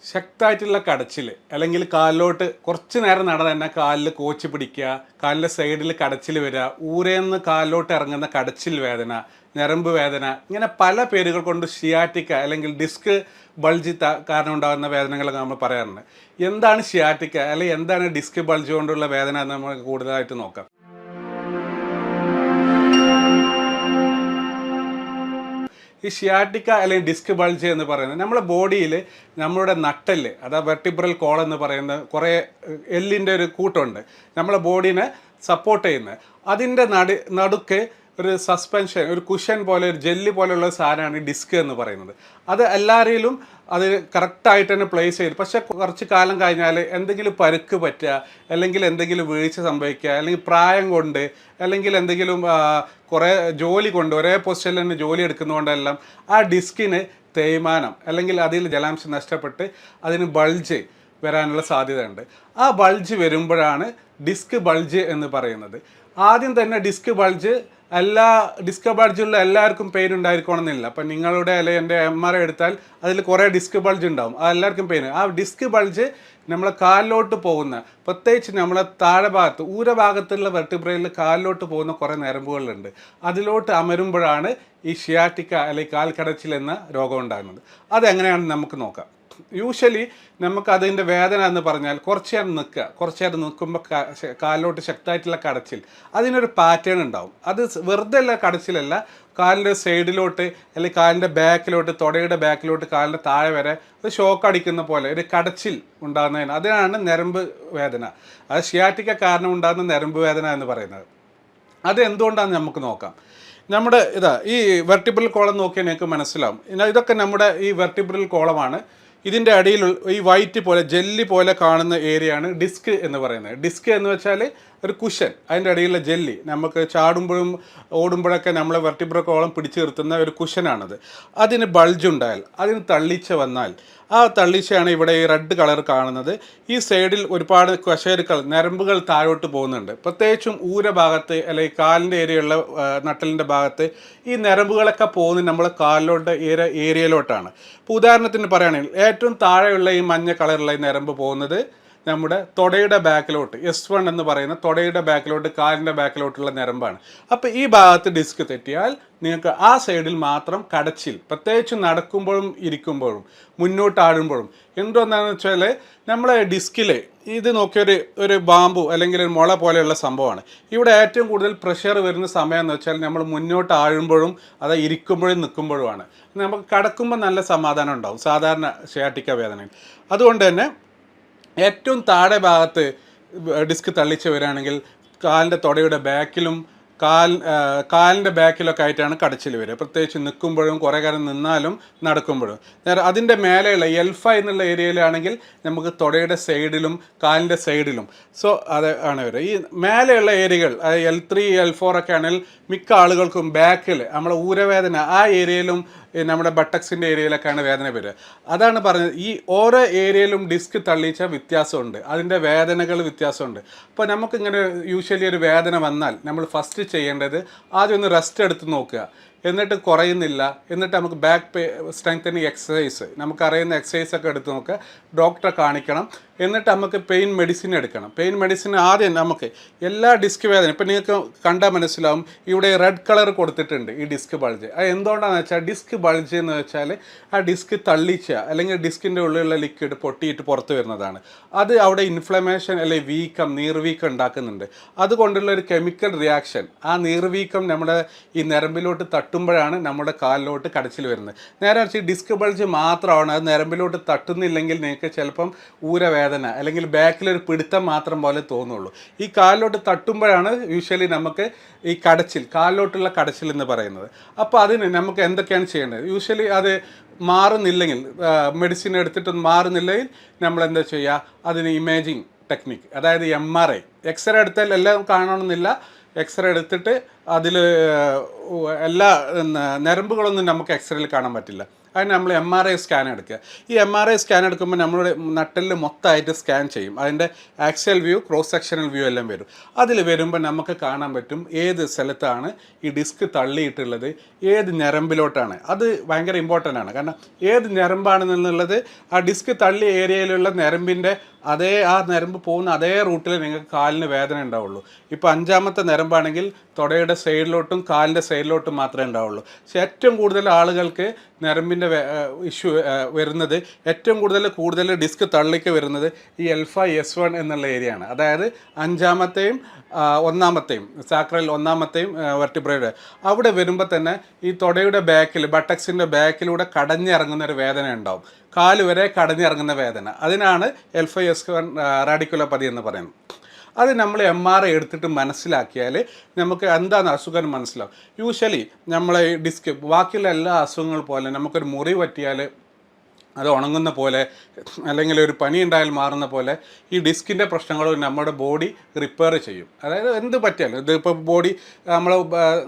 ശക്തമായിട്ടുള്ള കടച്ചിൽ അല്ലെങ്കിൽ കാലിലോട്ട് കുറച്ച് നേരം നട തന്നെ കാലിൽ കോച്ചി പിടിക്കുക, കാലിൻ്റെ സൈഡിൽ കടച്ചിൽ വരിക, ഊരേന്ന് കാലിലോട്ട് ഇറങ്ങുന്ന കടച്ചിൽ വേദന, ഞരമ്പ് വേദന, ഇങ്ങനെ പല പേരുകൾ കൊണ്ട് ഷിയാറ്റിക്ക അല്ലെങ്കിൽ ഡിസ്ക് ബൾജ് കാരണം ഉണ്ടാകുന്ന വേദനകളൊക്കെ നമ്മൾ പറയാറുണ്ട്. എന്താണ് ഷിയാറ്റിക്ക അല്ലെങ്കിൽ എന്താണ് ഡിസ്ക് ബൾജ് കൊണ്ടുള്ള വേദന എന്ന് നമുക്ക് കൂടുതലായിട്ട് നോക്കാം. ഈ ഷിയാറ്റിക്ക അല്ലെങ്കിൽ ഡിസ്ക് ബൾജ് എന്ന് പറയുന്നത് നമ്മുടെ ബോഡിയിൽ നമ്മളുടെ നട്ടല്, അതാ വെർട്ടിബ്രൽ കോളം എന്ന് പറയുന്ന കുറേ എല്ലിൻ്റെ ഒരു കൂട്ടമുണ്ട് നമ്മളെ ബോഡീനെ സപ്പോർട്ട് ചെയ്യുന്നത്. അതിൻ്റെ നടുക്ക് ഒരു സസ്പെൻഷൻ, ഒരു കുഷൻ പോലെ, ഒരു ജെല്ലി പോലെയുള്ള സാധനമാണ് ഡിസ്ക് എന്ന് പറയുന്നത്. അത് എല്ലാവരിലും അത് കറക്റ്റായിട്ട് തന്നെ പ്ലേസ് ചെയ്തു. പക്ഷേ കുറച്ച് കാലം കഴിഞ്ഞാൽ എന്തെങ്കിലും പരുക്ക് പറ്റുക, അല്ലെങ്കിൽ എന്തെങ്കിലും വീഴ്ച സംഭവിക്കുക, അല്ലെങ്കിൽ പ്രായം കൊണ്ട്, അല്ലെങ്കിൽ എന്തെങ്കിലും കുറേ ജോലി കൊണ്ട്, ഒരേ പൊസിഷനിൽ തന്നെ ജോലി എടുക്കുന്നതുകൊണ്ടെല്ലാം ആ ഡിസ്കിന് തേയ്മാനം അല്ലെങ്കിൽ അതിൽ ജലാംശം നഷ്ടപ്പെട്ട് അതിന് ബൾജ് വരാനുള്ള സാധ്യതയുണ്ട്. ആ ബൾജ് വരുമ്പോഴാണ് ഡിസ്ക് ബൾജ് എന്ന് പറയുന്നത്. ആദ്യം തന്നെ ഡിസ്ക് ബൾജ് ഡിസ്ക് ബൾജുള്ള എല്ലാവർക്കും പെയിൻ ഉണ്ടായിരിക്കണമെന്നില്ല. അപ്പം നിങ്ങളുടെ അല്ലെങ്കിൽ എൻ്റെ MRI എടുത്താൽ അതിൽ കുറേ ഡിസ്ക് ബൾജ് ഉണ്ടാവും, ആ എല്ലാവർക്കും പെയിൻ. ആ ഡിസ്ക് ബൾജ് നമ്മളെ കാലിലോട്ട് പോകുന്ന, പ്രത്യേകിച്ച് നമ്മളെ താഴെ ഭാഗത്ത് ഊരഭാഗത്തുള്ള വെർട്ടിബ്രയിൽ കാലിലോട്ട് പോകുന്ന കുറേ ഞരമ്പുകളുണ്ട്. അതിലോട്ട് അമരുമ്പോഴാണ് ഈ ഷിയാറ്റിക്ക അല്ലെങ്കിൽ കാൽക്കടച്ചിൽ എന്ന രോഗം ഉണ്ടാകുന്നത്. അതെങ്ങനെയാണെന്ന് നമുക്ക് നോക്കാം. യൂഷ്വലി നമുക്ക് അതിൻ്റെ വേദന എന്ന് പറഞ്ഞാൽ കുറച്ച് നേരം നിൽക്കുമ്പോൾ കാലിലോട്ട് ശക്തമായിട്ടുള്ള കടച്ചിൽ, അതിനൊരു പാറ്റേൺ ഉണ്ടാവും. അത് വെറുതെ ഉള്ള കടച്ചിലല്ല, കാലിൻ്റെ സൈഡിലോട്ട് അല്ലെങ്കിൽ കാലിൻ്റെ ബാക്കിലോട്ട്, തുടയുടെ ബാക്കിലോട്ട്, കാലിൻ്റെ താഴെ വരെ ഒരു ഷോക്ക് അടിക്കുന്ന പോലെ ഒരു കടച്ചിൽ ഉണ്ടാകുന്നതിന് അതിനാണ് ഞരമ്പ് വേദന. അത് ഷിയാറ്റിക്ക കാരണം ഉണ്ടാകുന്ന ഞരമ്പ് വേദന എന്ന് പറയുന്നത്. അത് എന്തുകൊണ്ടാണെന്ന് നമുക്ക് നോക്കാം. നമ്മുടെ ഈ വെർട്ടിബ്രൽ കോളം നോക്കിയാൽ നിങ്ങൾക്ക് മനസ്സിലാവും. ഇതൊക്കെ നമ്മുടെ ഈ വെർട്ടിബ്രൽ കോളമാണ്. ഇതിൻ്റെ അടിയിൽ ഈ വൈറ്റ് പോലെ ജെല്ലി പോലെ കാണുന്ന ഏരിയയാണ് ഡിസ്ക് എന്ന് പറയുന്നത്. ഡിസ്ക് എന്ന് വെച്ചാൽ ഒരു കുഷൻ, അതിൻ്റെ അടിയിലുള്ള ജെല്ലി നമുക്ക് ചാടുമ്പോഴും ഓടുമ്പോഴൊക്കെ നമ്മളെ വെർട്ടിബ്രൽ കോളം പിടിച്ചു നിർത്തുന്ന ഒരു കുഷനാണത്. അതിന് ബൾജ് ഉണ്ടായാൽ, അതിന് തള്ളിച്ച വന്നാൽ, ആ തള്ളിച്ചയാണ് ഇവിടെ ഈ റെഡ് കളർ കാണുന്നത്. ഈ സൈഡിൽ ഒരുപാട് കശേരുക്കൾ, ഞരമ്പുകൾ താഴോട്ട് പോകുന്നുണ്ട്. പ്രത്യേകിച്ചും ഊരഭാഗത്ത് അല്ലെങ്കിൽ കാലിൻ്റെ ഏരിയയുള്ള നട്ടലിൻ്റെ ഭാഗത്ത് ഈ ഞരമ്പുകളൊക്കെ പോകുന്നത് നമ്മളെ കാലിലോട്ട് ഏരിയയിലോട്ടാണ്. ഇപ്പോൾ ഉദാഹരണത്തിന് പറയുകയാണെങ്കിൽ ഏറ്റവും താഴെയുള്ള ഈ മഞ്ഞ കളറുള്ള ഈ ഞരമ്പ് പോകുന്നത് നമ്മുടെ തുടയുടെ ബാക്കിലോട്ട്, S1 എന്ന് പറയുന്ന തുടയുടെ ബാക്കിലോട്ട്, കാലിൻ്റെ ബാക്കിലോട്ടുള്ള ഞരമ്പാണ്. അപ്പോൾ ഈ ഭാഗത്ത് ഡിസ്ക് തെറ്റിയാൽ നിങ്ങൾക്ക് ആ സൈഡിൽ മാത്രം കടച്ചിൽ, പ്രത്യേകിച്ച് നടക്കുമ്പോഴും ഇരിക്കുമ്പോഴും മുന്നോട്ടാടുമ്പോഴും. എന്തുകൊണ്ടാണെന്ന് വെച്ചാൽ നമ്മളെ ഡിസ്കിൽ ഇത് നോക്കിയൊരു ഒരു ബാമ്പു അല്ലെങ്കിൽ ഒരു മുള പോലെയുള്ള സംഭവമാണ്. ഇവിടെ ഏറ്റവും കൂടുതൽ പ്രഷർ വരുന്ന സമയം എന്ന് വെച്ചാൽ നമ്മൾ മുന്നോട്ട് ആഴുമ്പോഴും അത് ഇരിക്കുമ്പോഴും നിൽക്കുമ്പോഴുമാണ്. നമുക്ക് കിടക്കുമ്പോൾ നല്ല സമാധാനം ഉണ്ടാവും സാധാരണ ഷിയാറ്റിക്ക വേദനയിൽ. അതുകൊണ്ട് തന്നെ ഏറ്റവും താഴെ ഭാഗത്ത് ഡിസ്ക് തള്ളിച്ച് വരികയാണെങ്കിൽ കാലിൻ്റെ തുടയുടെ ബാക്കിലും കാലിൻ്റെ ബാക്കിലൊക്കെ ആയിട്ടാണ് കടച്ചിൽ വരിക. പ്രത്യേകിച്ച് നിൽക്കുമ്പോഴും, കുറേ കാലം നിന്നാലും നടക്കുമ്പോഴും. അതിൻ്റെ മേലെയുള്ള L5 എന്നുള്ള ഏരിയയിലാണെങ്കിൽ നമുക്ക് തുടയുടെ സൈഡിലും കാലിൻ്റെ സൈഡിലും. അത് ആണ് വരിക. ഈ മേലെയുള്ള ഏരിയകൾ L3 L4 ഒക്കെ ആണെങ്കിൽ മിക്ക ആളുകൾക്കും ബാക്കിൽ നമ്മളെ ഊരവേദന ആ ഏരിയയിലും നമ്മുടെ ബട്ടക്സിൻ്റെ ഏരിയയിലൊക്കെയാണ് വേദന വരിക. അതാണ് പറഞ്ഞത്, ഈ ഓരോ ഏരിയയിലും ഡിസ്ക് തള്ളിച്ച വ്യത്യാസമുണ്ട്, അതിൻ്റെ വേദനകൾ വ്യത്യാസമുണ്ട്. അപ്പോൾ നമുക്കിങ്ങനെ യൂഷ്വലി ഒരു വേദന വന്നാൽ നമ്മൾ ഫസ്റ്റ് ചെയ്യേണ്ടത് ആദ്യം ഒന്ന് റെസ്റ്റ് എടുത്ത് നോക്കുക. എന്നിട്ട് കുറയുന്നില്ല, എന്നിട്ട് നമുക്ക് ബാക്ക് സ്ട്രെങ്തനിങ് എക്സസൈസ്, നമുക്കറിയുന്ന എക്സസൈസൊക്കെ എടുത്ത് നോക്കുക, ഡോക്ടറെ കാണിക്കണം. എന്നിട്ട് നമുക്ക് പെയിൻ മെഡിസിൻ എടുക്കണം. പെയിൻ മെഡിസിൻ ആദ്യം നമുക്ക് എല്ലാ ഡിസ്ക് വേദന, ഇപ്പം നിങ്ങൾക്ക് കണ്ടാൽ മനസ്സിലാവും ഇവിടെ റെഡ് കളർ കൊടുത്തിട്ടുണ്ട് ഈ ഡിസ്ക് ബൾജ്. അത് എന്തുകൊണ്ടാണെന്ന് വെച്ചാൽ ഡിസ്ക് ബൾജ് എന്ന് വെച്ചാൽ ആ ഡിസ്ക് തള്ളിച്ച അല്ലെങ്കിൽ ഡിസ്കിൻ്റെ ഉള്ളിലുള്ള ലിക്വിഡ് പൊട്ടിയിട്ട് പുറത്ത് വരുന്നതാണ്. അത് അവിടെ ഇൻഫ്ലമേഷൻ അല്ലെങ്കിൽ വീക്കം, നീർവീക്കം ഉണ്ടാക്കുന്നുണ്ട്. അതുകൊണ്ടുള്ള ഒരു കെമിക്കൽ റിയാക്ഷൻ, ആ നീർവീക്കം നമ്മുടെ ഈ ഞരമ്പിലോട്ട് തട്ടുമ്പോഴാണ് നമ്മുടെ കാലിലോട്ട് കടച്ചിൽ വരുന്നത്. നേരെ മറിച്ച് ഡിസ്ക് ബൾജ് മാത്രമാണ്, അത് ഞരമ്പിലോട്ട് തട്ടുന്നില്ലെങ്കിൽ നിങ്ങൾക്ക് ചിലപ്പം ഊരവേദന അല്ലെങ്കിൽ ബാക്കിലൊരു പിടുത്തം മാത്രം പോലെ തോന്നുള്ളൂ. ഈ കാലിലോട്ട് തട്ടുമ്പോഴാണ് യൂഷ്വലി നമുക്ക് ഈ കടച്ചിൽ, കാലിലോട്ടുള്ള കടച്ചിൽ എന്ന് പറയുന്നത്. അപ്പോൾ അതിന് നമുക്ക് എന്തൊക്കെയാണ് ചെയ്യേണ്ടത്? യൂഷ്വലി അത് മാറുന്നില്ലെങ്കിൽ, മെഡിസിൻ എടുത്തിട്ടൊന്നും മാറുന്നില്ലെങ്കിൽ നമ്മൾ എന്താ ചെയ്യുക? അതിന് ഇമേജിങ് ടെക്നിക്ക്, അതായത് MRI, എക്സ്റേ എടുത്താൽ എല്ലാം കാണണമെന്നില്ല. എക്സ്റേ എടുത്തിട്ട് അതിൽ എല്ലാ ഞരമ്പുകളൊന്നും നമുക്ക് എക്സ്റേയിൽ കാണാൻ പറ്റില്ല. അതിന് നമ്മൾ MRI സ്കാൻ എടുക്കുക. ഈ MRI സ്കാൻ എടുക്കുമ്പോൾ നമ്മുടെ നട്ടലിൽ മൊത്തമായിട്ട് സ്കാൻ ചെയ്യും. അതിൻ്റെ axial view, cross sectional view എല്ലാം വരും. അതിൽ വരുമ്പോൾ നമുക്ക് കാണാൻ പറ്റും ഏത് സ്ഥലത്താണ് ഈ ഡിസ്ക് തള്ളിയിട്ടുള്ളത്, ഏത് ഞരമ്പിലോട്ടാണ്. അത് ഭയങ്കര ഇമ്പോർട്ടൻ്റ് ആണ്. കാരണം ഏത് ഞരമ്പാണെന്നുള്ളത് ആ ഡിസ്ക് തള്ളിയ ഏരിയയിലുള്ള ഞരമ്പിൻ്റെ ആ ഞരമ്പ് പോകുന്ന അതേ റൂട്ടിൽ നിങ്ങൾക്ക് കാലിന് വേദന ഉണ്ടാവുള്ളൂ. ഇപ്പോൾ 5ാമത്തെ ഞരമ്പാണെങ്കിൽ തുടയുടെ സൈഡിലോട്ടും കാലിൻ്റെ സൈഡിലോട്ടും മാത്രമേ ഉണ്ടാവുള്ളൂ. പക്ഷേ ഏറ്റവും കൂടുതൽ ആളുകൾക്ക് ഞരമ്പിൻ്റെ ഇഷ്യൂ വരുന്നത്, ഏറ്റവും കൂടുതൽ ഡിസ്ക് തള്ളിക്ക് വരുന്നത് ഈ L5S1 എന്നുള്ള ഏരിയ ആണ്. അതായത് 5ാമത്തെയും 1ാമത്തെയും സാക്രൽ 1ാമത്തെയും വെർട്ടിബ്രയുടെ അവിടെ വരുമ്പോൾ തന്നെ ഈ തുടയുടെ ബാക്കിൽ, ബട്ടക്സിൻ്റെ ബാക്കിലൂടെ കടഞ്ഞിറങ്ങുന്ന ഒരു വേദന ഉണ്ടാവും. കാല് വരെ കടഞ്ഞിറങ്ങുന്ന വേദന. അതിനാണ് L5S1 റാഡിക്കുലോപ്പതി എന്ന് പറയുന്നത്. അത് നമ്മൾ MRI എടുത്തിട്ട് മനസ്സിലാക്കിയാൽ നമുക്ക് എന്താണ് അസുഖം മനസ്സിലാവും. യൂഷ്വലി നമ്മളെ ഈ ഡിസ്ക് ബാക്കിയുള്ള എല്ലാ അസുഖങ്ങൾ പോലെ നമുക്കൊരു മുറി പറ്റിയാൽ അത് ഉണങ്ങുന്ന പോലെ, അല്ലെങ്കിൽ ഒരു പനി ഉണ്ടായാൽ മാറുന്ന പോലെ ഈ ഡിസ്കിൻ്റെ പ്രശ്നങ്ങളും നമ്മുടെ ബോഡി റിപ്പയർ ചെയ്യും. അതായത് എന്ത് പറ്റിയാലും, ഇതിപ്പോൾ ബോഡി നമ്മൾ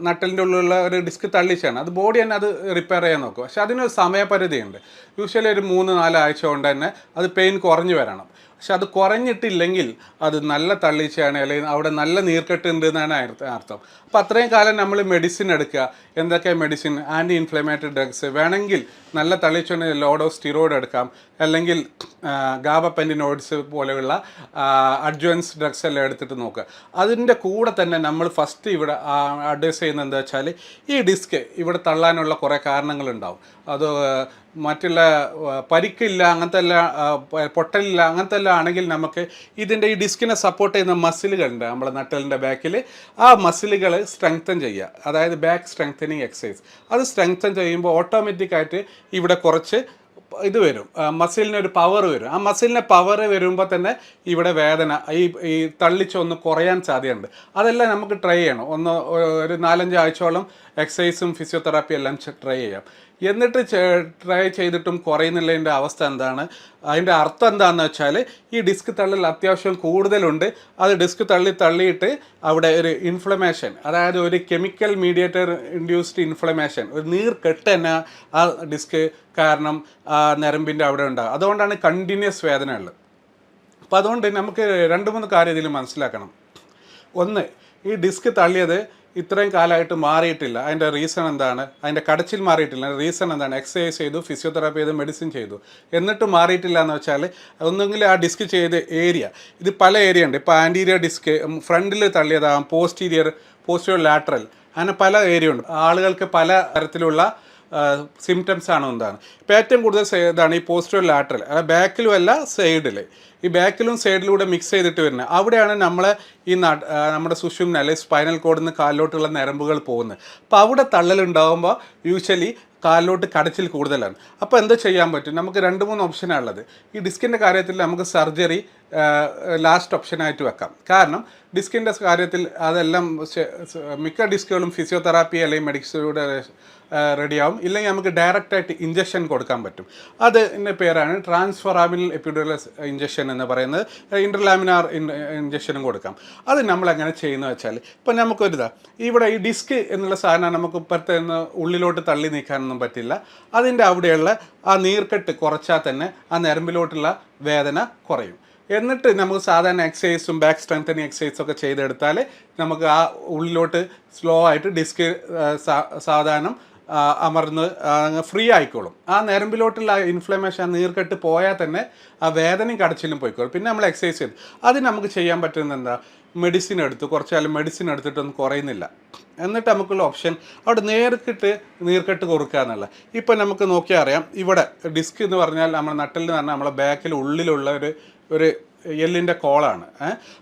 നട്ടലിൻ്റെ ഉള്ളിലുള്ള ഒരു ഡിസ്ക് തള്ളിച്ചാണ്, അത് ബോഡി തന്നെ അത് റിപ്പയർ ചെയ്യാൻ നോക്കും. പക്ഷെ അതിനൊരു സമയപരിധിയുണ്ട്. യൂഷ്വലി ഒരു 3-4 ആഴ്ച കൊണ്ട് തന്നെ അത് പെയിൻ കുറഞ്ഞു വരണം. പക്ഷെ അത് കുറഞ്ഞിട്ടില്ലെങ്കിൽ അത് നല്ല തള്ളിച്ചയാണ്, അല്ലെങ്കിൽ അവിടെ നല്ല നീർക്കെട്ട് ഉണ്ട് എന്നാണ് അർത്ഥം. അപ്പോൾ അത്രയും കാലം നമ്മൾ മെഡിസിൻ എടുക്കുക. എന്തൊക്കെ മെഡിസിൻ? ആൻറ്റി ഇൻഫ്ലമേറ്ററി ഡ്രഗ്സ് വേണമെങ്കിൽ, നല്ല തള്ളിച്ചുണ്ടെങ്കിൽ ലോഡോ സ്റ്റിറോയിഡ് എടുക്കാം, അല്ലെങ്കിൽ ഗാബപെൻറ്റിനോയിഡ്സ് പോലെയുള്ള അഡ്വാൻസ് ഡ്രഗ്സ് എല്ലാം എടുത്തിട്ട് നോക്കുക. അതിൻ്റെ കൂടെ തന്നെ നമ്മൾ ഫസ്റ്റ് ഇവിടെ അഡ്വൈസ് ചെയ്യുന്നത് എന്താ വെച്ചാൽ, ഈ ഡിസ്ക് ഇവിടെ തള്ളാനുള്ള കുറേ കാരണങ്ങളുണ്ടാവും. അത് മറ്റുള്ള പരിക്കില്ല, അങ്ങനത്തെ എല്ലാം പൊട്ടലില്ല, അങ്ങനത്തെ എല്ലാം ആണെങ്കിൽ നമുക്ക് ഇതിൻ്റെ ഈ ഡിസ്കിനെ സപ്പോർട്ട് ചെയ്യുന്ന മസിലുകളുണ്ട് നമ്മുടെ നട്ടലിൻ്റെ ബാക്കിൽ. ആ മസിലുകൾ സ്ട്രെങ്തൻ ചെയ്യുക. അതായത് ബാക്ക് സ്ട്രെങ്തനിങ് എക്സസൈസ്. അത് സ്ട്രെങ്തൻ ചെയ്യുമ്പോൾ ഓട്ടോമാറ്റിക്കായിട്ട് ഇവിടെ കുറച്ച് ഇത് വരും, മസിലിനൊരു പവർ വരും. ആ മസിലിന് പവർ വരുമ്പോൾ തന്നെ ഇവിടെ വേദന ഈ തള്ളിച്ചൊന്ന് കുറയാൻ സാധ്യതയുണ്ട്. അതെല്ലാം നമുക്ക് ട്രൈ ചെയ്യണം. ഒരു 4-5 ആഴ്ചയോളം എക്സസൈസും ഫിസിയോതെറാപ്പി എല്ലാം ട്രൈ ചെയ്യാം. എന്നിട്ട് ട്രൈ ചെയ്തിട്ടും കുറയുന്നില്ലതിൻ്റെ അവസ്ഥ എന്താണ്? അതിൻ്റെ അർത്ഥം എന്താണെന്ന് വെച്ചാൽ, ഈ ഡിസ്ക് തള്ളൽ അത്യാവശ്യം കൂടുതലുണ്ട്. അത് ഡിസ്ക് തള്ളിയിട്ട് അവിടെ ഒരു ഇൻഫ്ലമേഷൻ, അതായത് ഒരു കെമിക്കൽ മീഡിയേറ്റർ ഇൻഡ്യൂസ്ഡ് ഇൻഫ്ലമേഷൻ, ഒരു നീർക്കെട്ട് തന്നെ ആ ഡിസ്ക് കാരണം ആ ഞരമ്പിൻ്റെ അവിടെ ഉണ്ടാകും. അതുകൊണ്ടാണ് കണ്ടിന്യൂസ് വേദന ഉള്ളത്. അപ്പോൾ അതുകൊണ്ട് നമുക്ക് 2-3 കാര്യം ഇതിൽ മനസ്സിലാക്കണം. ഒന്ന്, ഈ ഡിസ്ക് തള്ളിയത് ഇത്രയും കാലമായിട്ട് മാറിയിട്ടില്ല. അതിൻ്റെ റീസൺ എന്താണ്? അതിൻ്റെ കടച്ചിൽ മാറിയിട്ടില്ല. റീസൺ എന്താണ്? എക്സസൈസ് ചെയ്തു, ഫിസിയോതെറാപ്പി ചെയ്തു, മെഡിസിൻ ചെയ്തു, എന്നിട്ട് മാറിയിട്ടില്ല എന്ന് വെച്ചാൽ, ഒന്നെങ്കിൽ ആ ഡിസ്ക് ചെയ്ത ഏരിയ, ഇത് പല ഏരിയ ഉണ്ട്. ഇപ്പോൾ ആൻറ്റീരിയർ ഡിസ്ക് ഫ്രണ്ടിൽ തള്ളിയതാകാം, പോസ്റ്റീരിയർ ലാറ്ററൽ, അങ്ങനെ പല ഏരിയ ഉണ്ട്. ആളുകൾക്ക് പല തരത്തിലുള്ള സിംറ്റംസ് ആണ് എന്താണ്. ഇപ്പോൾ ഏറ്റവും കൂടുതൽ ഇതാണ് ഈ പോസ്റ്റീരിയർ ലാറ്ററൽ, ബാക്കിലും അല്ല സൈഡിൽ. ഈ ബാക്കിലും സൈഡിലൂടെ മിക്സ് ചെയ്തിട്ട് വരുന്നത്. അവിടെയാണ് നമ്മുടെ സുഷുമ്ന അല്ലെങ്കിൽ സ്പൈനൽ കോഡിൽ നിന്ന് കാലിലോട്ടുള്ള ഞരമ്പുകൾ പോകുന്നത്. അപ്പോൾ അവിടെ തള്ളലുണ്ടാകുമ്പോൾ യൂഷ്വലി കാലിലോട്ട് കടച്ചിൽ കൂടുതലാണ്. അപ്പോൾ എന്താ ചെയ്യാൻ പറ്റും? നമുക്ക് 2-3 ഓപ്ഷനാണ് ഉള്ളത്. ഈ ഡിസ്കിൻ്റെ കാര്യത്തിൽ നമുക്ക് സർജറി ലാസ്റ്റ് ഓപ്ഷനായിട്ട് വെക്കാം. കാരണം ഡിസ്കിൻ്റെ കാര്യത്തിൽ അതെല്ലാം മിക്ക ഡിസ്കുകളും ഫിസിയോതെറാപ്പി അല്ലെങ്കിൽ മെഡിസിനിലൂടെ റെഡിയാവും. ഇല്ലെങ്കിൽ നമുക്ക് ഡയറക്റ്റായിട്ട് ഇഞ്ചക്ഷൻ കൊടുക്കാൻ പറ്റും. അതിൻ്റെ പേരാണ് ട്രാൻസ്ഫൊറാമിനൽ എപ്പിഡുറൽ ഇഞ്ചക്ഷൻ എന്ന് പറയുന്നത്. ഇൻ്റർലാമിനാർ ഇഞ്ചക്ഷനും കൊടുക്കാം. അത് നമ്മളെങ്ങനെ ചെയ്യുന്നത് വെച്ചാൽ, ഇപ്പം ഇവിടെ ഈ ഡിസ്ക് എന്നുള്ള സാധനം നമുക്ക് ഇപ്പുറത്ത് നിന്ന് ഉള്ളിലോട്ട് തള്ളി നീക്കാനൊന്നും പറ്റില്ല. അതിൻ്റെ അവിടെയുള്ള ആ നീർക്കെട്ട് കുറച്ചാൽ തന്നെ ആ ഞരമ്പിലോട്ടുള്ള വേദന കുറയും. എന്നിട്ട് നമുക്ക് സാധാരണ എക്സസൈസും ബാക്ക് സ്ട്രെങ്തനിങ് എക്സസൈസൊക്കെ ചെയ്തെടുത്താൽ നമുക്ക് ആ ഉള്ളിലോട്ട് സ്ലോ ആയിട്ട് ഡിസ്ക് സാധാരണ അമർന്ന് ഫ്രീ ആയിക്കോളും. ആ ഞരമ്പിലോട്ടുള്ള ഇൻഫ്ലമേഷൻ, നീർക്കെട്ട് പോയാൽ തന്നെ ആ വേദനയും കടച്ചിലും പോയിക്കോളും. പിന്നെ നമ്മൾ എക്സസൈസ് ചെയ്ത് അത് നമുക്ക് ചെയ്യാൻ പറ്റുന്നത് എന്താ? മെഡിസിൻ എടുത്ത് കുറച്ചാലും മെഡിസിൻ എടുത്തിട്ടൊന്നും കുറയുന്നില്ല. എന്നിട്ട് നമുക്കുള്ള ഓപ്ഷൻ അവിടെ നീർക്കെട്ട് കൊടുക്കുക എന്നുള്ള. ഇപ്പം നമുക്ക് നോക്കിയാൽ അറിയാം, ഇവിടെ ഡിസ്ക് എന്ന് പറഞ്ഞാൽ നമ്മുടെ നട്ടലിൽ എന്ന് പറഞ്ഞാൽ നമ്മളെ ബാക്കിൽ ഉള്ളിലുള്ള ഒരു എല്ലിൻ്റെ കോളാണ്.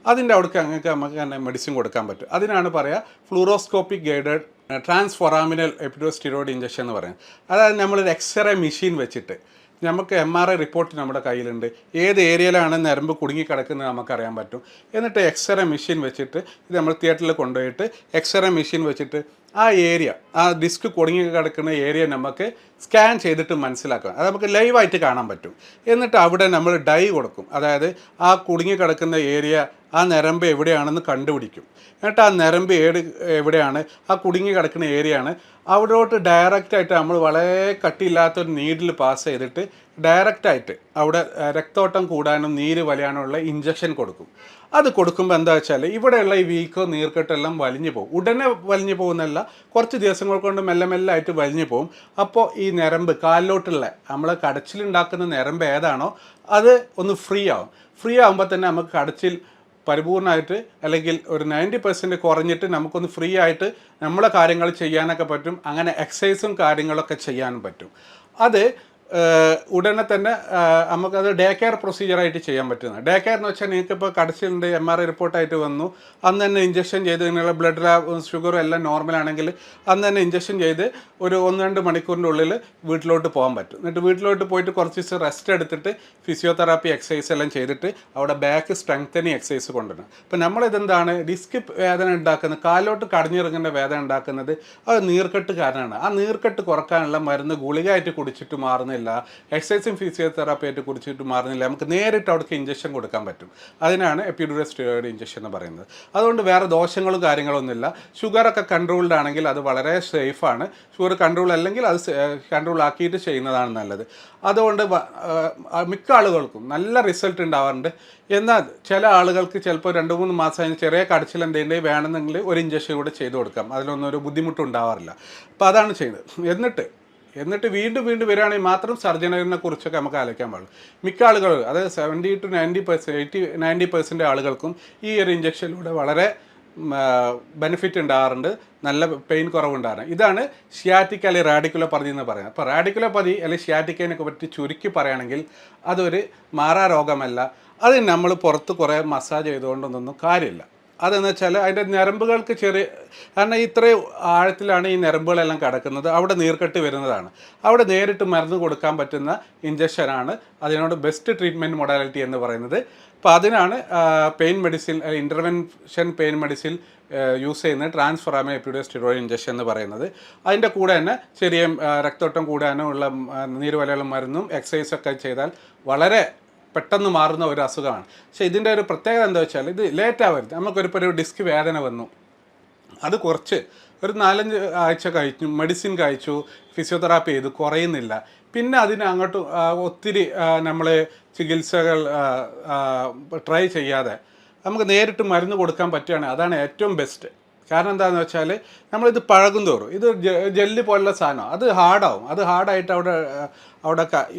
അതിൻ്റെ അവിടേക്ക് നമുക്ക് തന്നെ മെഡിസിൻ കൊടുക്കാൻ പറ്റും. അതിനാണ് പറയുക ഫ്ലൂറോസ്കോപ്പിക് ഗൈഡഡ് ട്രാൻസ്ഫൊറാമിനൽ എപ്പിഡോസ്റ്റിറോയിഡ് ഇഞ്ചക്ഷൻ എന്ന് പറയുന്നത്. അതായത് നമ്മളൊരു എക്സ്റേ മെഷീൻ വെച്ചിട്ട് നമുക്ക് MRI റിപ്പോർട്ട് നമ്മുടെ കയ്യിലുണ്ട്. ഏത് ഏരിയയിലാണ് ഞരമ്പ് കുടുങ്ങിക്കിടക്കുന്നത് നമുക്കറിയാൻ പറ്റും. എന്നിട്ട് എക്സ്റേ മെഷീൻ വെച്ചിട്ട് ഇത് നമ്മൾ തിയേറ്ററിൽ കൊണ്ടുപോയിട്ട് എക്സ്റേ മെഷീൻ വെച്ചിട്ട് ആ ഏരിയ, ആ ഡിസ്ക് കുടുങ്ങി കിടക്കുന്ന ഏരിയ നമുക്ക് സ്കാൻ ചെയ്തിട്ട് മനസ്സിലാക്കാം. അത് നമുക്ക് ലൈവായിട്ട് കാണാൻ പറ്റും. എന്നിട്ട് അവിടെ നമ്മൾ ഡൈ കൊടുക്കും. അതായത് ആ കുടുങ്ങി കിടക്കുന്ന ഏരിയ, ആ ഞരമ്പ് എവിടെയാണെന്ന് കണ്ടുപിടിക്കും. എന്നിട്ട് ആ ഞരമ്പ് എവിടെയാണ്, ആ കുടുങ്ങി കിടക്കുന്ന ഏരിയയാണ്, അവിടോട്ട് ഡയറക്റ്റായിട്ട് നമ്മൾ വളരെ കട്ടിയില്ലാത്തൊരു നീഡിൽ പാസ് ചെയ്തിട്ട് ഡയറക്റ്റായിട്ട് അവിടെ രക്തോട്ടം കൂടാനും നീര് വലിയാനുള്ള ഇഞ്ചക്ഷൻ കൊടുക്കും. അത് കൊടുക്കുമ്പോൾ എന്താ വെച്ചാൽ ഇവിടെയുള്ള ഈ വീക്കോ നീർക്കെട്ടെല്ലാം വലിഞ്ഞു പോകും. ഉടനെ വലിഞ്ഞു പോകുന്നല്ല, കുറച്ച് ദിവസങ്ങൾ കൊണ്ട് മെല്ലെ മെല്ലെ ആയിട്ട് വലിഞ്ഞു പോകും. അപ്പോൾ ഈ ഞരമ്പ് കാലിലോട്ടുള്ള നമ്മൾ കടച്ചിലുണ്ടാക്കുന്ന ഞരമ്പ് ഏതാണോ അത് ഒന്ന് ഫ്രീ ആവും. ഫ്രീ ആകുമ്പോൾ തന്നെ നമുക്ക് കടച്ചിൽ പരിപൂർണ്ണമായിട്ട് അല്ലെങ്കിൽ ഒരു 90% കുറഞ്ഞിട്ട് നമുക്കൊന്ന് ഫ്രീ ആയിട്ട് നമ്മളെ കാര്യങ്ങൾ ചെയ്യാനൊക്കെ പറ്റും. അങ്ങനെ എക്സസൈസും കാര്യങ്ങളൊക്കെ ചെയ്യാനും പറ്റും. അത് ഉടനെ തന്നെ നമുക്കത് ഡേ കെയർ പ്രൊസീജിയറായിട്ട് ചെയ്യാൻ പറ്റുന്നത്. ഡേ കെയർ എന്ന് വെച്ചാൽ നിങ്ങൾക്കിപ്പോൾ കടച്ചിലുണ്ട്, MRI റിപ്പോർട്ടായിട്ട് വന്നു, അന്ന് തന്നെ ഇഞ്ചക്ഷൻ ചെയ്ത് നിങ്ങളുടെ ബ്ലഡ് ഷുഗറും എല്ലാം നോർമലാണെങ്കിൽ അന്ന് തന്നെ ഇഞ്ചക്ഷൻ ചെയ്ത് ഒരു 1-2 മണിക്കൂറിൻ്റെ ഉള്ളിൽ വീട്ടിലോട്ട് പോകാൻ പറ്റും. എന്നിട്ട് വീട്ടിലോട്ട് പോയിട്ട് കുറച്ച് ദിവസം റെസ്റ്റ് എടുത്തിട്ട് ഫിസിയോതെറാപ്പി എക്സസൈസ് എല്ലാം ചെയ്തിട്ട് അവിടെ ബാക്ക് സ്ട്രെങ്തനിങ് എക്സസൈസ് കൊണ്ടുവരണം. അപ്പോൾ നമ്മളിതെന്താണ് ഡിസ്ക് വേദന ഉണ്ടാക്കുന്നത്, കാലിലോട്ട് കടഞ്ഞിറങ്ങുന്ന വേദന ഉണ്ടാക്കുന്നത് അത് നീർക്കെട്ട് കാരണമാണ്. ആ നീർക്കെട്ട് കുറക്കാനുള്ള മരുന്ന് ഗുളികയായിട്ട് കുടിച്ചിട്ട് മാറുന്നില്ല, എക്സസൈസും ഫിസിയോതെറാപ്പി ആയിട്ട് കുടിച്ചിട്ട് മാറുന്നില്ല, നമുക്ക് നേരിട്ട് അവിടേക്ക് ഇഞ്ചക്ഷൻ കൊടുക്കാൻ പറ്റും. അതിനാണ് എപ്പിഡ്യൂറൽ സ്റ്റീറോയിഡ് ഇഞ്ചക്ഷൻ എന്ന് പറയുന്നത്. അതുകൊണ്ട് വേറെ ദോഷങ്ങളും കാര്യങ്ങളൊന്നുമില്ല. ഷുഗറൊക്കെ കൺട്രോൾഡ് ആണെങ്കിൽ അത് വളരെ സേഫാണ്. ഷുഗർ കൺട്രോൾ അല്ലെങ്കിൽ അത് കൺട്രോൾ ആക്കിയിട്ട് ചെയ്യുന്നതാണ് നല്ലത്. അതുകൊണ്ട് മിക്ക ആളുകൾക്കും നല്ല റിസൾട്ട് ഉണ്ടാവാറുണ്ട്. എന്നാൽ ചില ആളുകൾക്ക് ചിലപ്പോൾ 2-3 മാസം കഴിഞ്ഞ് ചെറിയ കടച്ചിൽ എന്തെങ്കിലും വേണമെന്നെങ്കിൽ ഒരു ഇഞ്ചക്ഷൻ കൂടെ ചെയ്ത് കൊടുക്കാം. അതിലൊന്നും ഒരു ബുദ്ധിമുട്ടുണ്ടാവാറില്ല. അപ്പോൾ അതാണ് ചെയ്യുന്നത്. എന്നിട്ട് വീണ്ടും വരികയാണെങ്കിൽ മാത്രം സർജറിനെ കുറിച്ചൊക്കെ നമുക്ക് ആലോചിക്കാൻ പാടുള്ളൂ. മിക്ക ആളുകൾ, അതായത് 70 to 90%, 90% ആളുകൾക്കും ഈ ഒരു ഇഞ്ചക്ഷനിലൂടെ വളരെ ബെനിഫിറ്റ് ഉണ്ടാകാറുണ്ട്, നല്ല പെയിൻ കുറവുണ്ടാകാറുണ്ട്. ഇതാണ് ഷിയാറ്റിക് അല്ലെങ്കിൽ റാഡിക്കുലോപ്പതി എന്ന് പറയുന്നത്. അപ്പോൾ റാഡിക്കുലോപ്പതി അല്ലെങ്കിൽ ഷിയാറ്റിക്കിനെ പറ്റി ചുരുക്കി പറയുകയാണെങ്കിൽ അതൊരു മാറാ രോഗമല്ല. അത് നമ്മൾ പുറത്ത് കുറേ മസാജ് ചെയ്തുകൊണ്ടൊന്നും കാര്യമില്ല. അതെന്ന് വെച്ചാൽ അതിൻ്റെ ഞരമ്പുകൾക്ക് കാരണം ഇത്രയും ആഴത്തിലാണ് ഈ ഞരമ്പുകളെല്ലാം കിടക്കുന്നത്, അവിടെ നീർക്കെട്ട് വരുന്നതാണ്. അവിടെ നേരിട്ട് മരുന്ന് കൊടുക്കാൻ പറ്റുന്ന ഇഞ്ചക്ഷനാണ് അതിനോട് ബെസ്റ്റ് ട്രീറ്റ്മെൻറ്റ് മൊഡാലിറ്റി എന്ന് പറയുന്നത്. അപ്പോൾ അതിനാണ് pain medicine, intervention pain medicine use ചെയ്യുന്ന ട്രാൻസ്ഫോറാമിൻ എപ്പിഡ്യൂറൽ സ്റ്റീറോയിഡ് ഇഞ്ചക്ഷൻ എന്ന് പറയുന്നത്. അതിൻ്റെ കൂടെ തന്നെ ചെറിയ രക്തോട്ടം കൂടാനും ഉള്ള നീരുവലയുള്ള മരുന്നും എക്സസൈസൊക്കെ ചെയ്താൽ വളരെ പെട്ടെന്ന് മാറുന്ന ഒരു അസുഖമാണ്. പക്ഷേ ഇതിൻ്റെ ഒരു പ്രത്യേകത എന്താ വെച്ചാൽ ഇത് ലേറ്റ് ആവരുത്. നമുക്കൊരിപ്പോൾ ഒരു ഡിസ്ക് വേദന വന്നു, അത് കുറച്ച് ഒരു 4-5 ആഴ്ച കഴിച്ചു, മെഡിസിൻ കഴിച്ചു, ഫിസിയോതെറാപ്പി ചെയ്തു, കുറയുന്നില്ല. പിന്നെ അതിന് അങ്ങോട്ട് ഒത്തിരി നമ്മൾ ചികിത്സകൾ ട്രൈ ചെയ്യാതെ നമുക്ക് നേരിട്ട് മരുന്ന് കൊടുക്കാൻ പറ്റുകയാണെങ്കിൽ അതാണ് ഏറ്റവും ബെസ്റ്റ്. കാരണം എന്താണെന്ന് വെച്ചാൽ നമ്മളിത് പഴകും തോറും ഇത് ജെല്ലി പോലുള്ള സാധനം അത് ഹാർഡാവും. അത് ഹാർഡായിട്ട് അവിടെ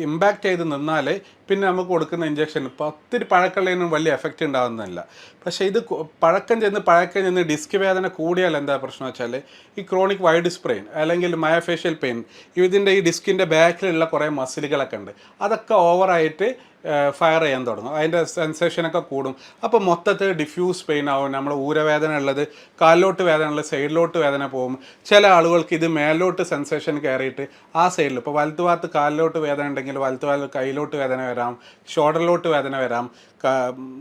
ഇമ്പാക്റ്റ് ചെയ്ത് നിന്നാൽ പിന്നെ നമുക്ക് കൊടുക്കുന്ന ഇഞ്ചക്ഷൻ ഇപ്പോൾ ഒത്തിരി പഴക്കമുള്ളതിനും വലിയ എഫക്റ്റ് ഉണ്ടാകുന്നില്ല. പക്ഷേ ഇത് പഴക്കം ചെന്ന് ഡിസ്ക് വേദന കൂടിയാൽ എന്താ പ്രശ്നം വെച്ചാൽ ഈ ക്രോണിക് വൈഡ് സ്പ്രെയിൻ അല്ലെങ്കിൽ മയോഫേഷ്യൽ പെയിൻ, ഇതിൻ്റെ ഈ ഡിസ്കിൻ്റെ ബാക്കിലുള്ള കുറേ മസിലുകളൊക്കെ ഉണ്ട്, അതൊക്കെ ഓവറായിട്ട് ഫയർ ചെയ്യാൻ തുടങ്ങും, അതിൻ്റെ സെൻസേഷനൊക്കെ കൂടും. അപ്പോൾ മൊത്തത്തിൽ ഡിഫ്യൂസ് പെയിൻ ആവും. നമ്മൾ ഊരവേദന ഉള്ളത്, കാലിലോട്ട് വേദന ഉള്ളത്, സൈഡിലോട്ട് വേദന പോകും. ചില ആളുകൾക്ക് ഇത് മേലോട്ട് സെൻസേഷൻ കയറിയിട്ട് ആ സൈഡിൽ ഇപ്പോൾ വലത്ത് ഭാഗത്ത് കാലിലോട്ട് വേദന ഉണ്ടെങ്കിൽ വലത്ത് ഭാഗത്ത് കൈയിലോട്ട് വേദന വരാം, ഷോൾഡറിലോട്ട് വേദന വരാം,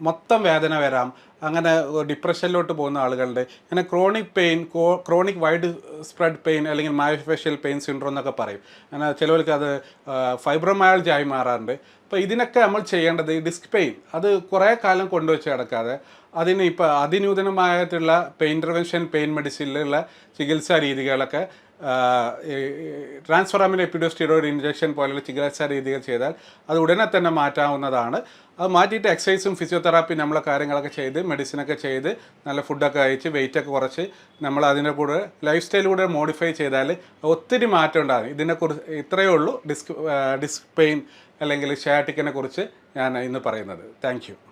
മൊത്തം വേദന വരാം. അങ്ങനെ ഡിപ്രഷനിലോട്ട് പോകുന്ന ആളുകളുടെ അങ്ങനെ ക്രോണിക് വൈഡ് സ്പ്രെഡ് പെയിൻ അല്ലെങ്കിൽ മയോഫേഷ്യൽ പെയിൻ സിൻഡ്രോം എന്നൊക്കെ പറയും. അങ്ങനെ ചിലവർക്ക് അത് ഫൈബ്രോമയാൾജി ആയി മാറാറുണ്ട്. അപ്പോൾ ഇതിനൊക്കെ നമ്മൾ ചെയ്യേണ്ടത് ഈ ഡിസ്ക് പെയിൻ അത് കുറേ കാലം കൊണ്ടുവച്ച് കിടക്കാതെ അതിന് ഇപ്പോൾ അതിനൂതനമായിട്ടുള്ള ഇൻ്റർവെൻഷൻ പെയിൻ മെഡിസിനിലുള്ള ചികിത്സാ രീതികളൊക്കെ ട്രാൻസ്ഫോറാമിൻ എപ്പിഡ്യൂറൽ സ്റ്റീറോയിഡ് ഇഞ്ചക്ഷൻ പോലുള്ള ചികിത്സാ രീതികൾ ചെയ്താൽ അത് ഉടനെ തന്നെ മാറ്റാവുന്നതാണ്. അത് മാറ്റിയിട്ട് എക്സസൈസും ഫിസിയോതെറാപ്പി നമ്മളെ കാര്യങ്ങളൊക്കെ ചെയ്ത് മെഡിസിനൊക്കെ ചെയ്ത് നല്ല ഫുഡൊക്കെ കഴിച്ച് വെയിറ്റൊക്കെ കുറച്ച് നമ്മൾ അതിൻ്റെ കൂടെ ലൈഫ് സ്റ്റൈൽ കൂടെ മോഡിഫൈ ചെയ്താൽ ഒത്തിരി മാറ്റം ഉണ്ടാകും. ഇതിനെക്കുറിച്ച് ഇത്രയേ ഉള്ളൂ ഡിസ്ക് പെയിൻ അല്ലെങ്കിൽ ഷയാറ്റിക്കിനെ കുറിച്ച് ഞാൻ ഇന്ന് പറയുന്നത്. Thank you.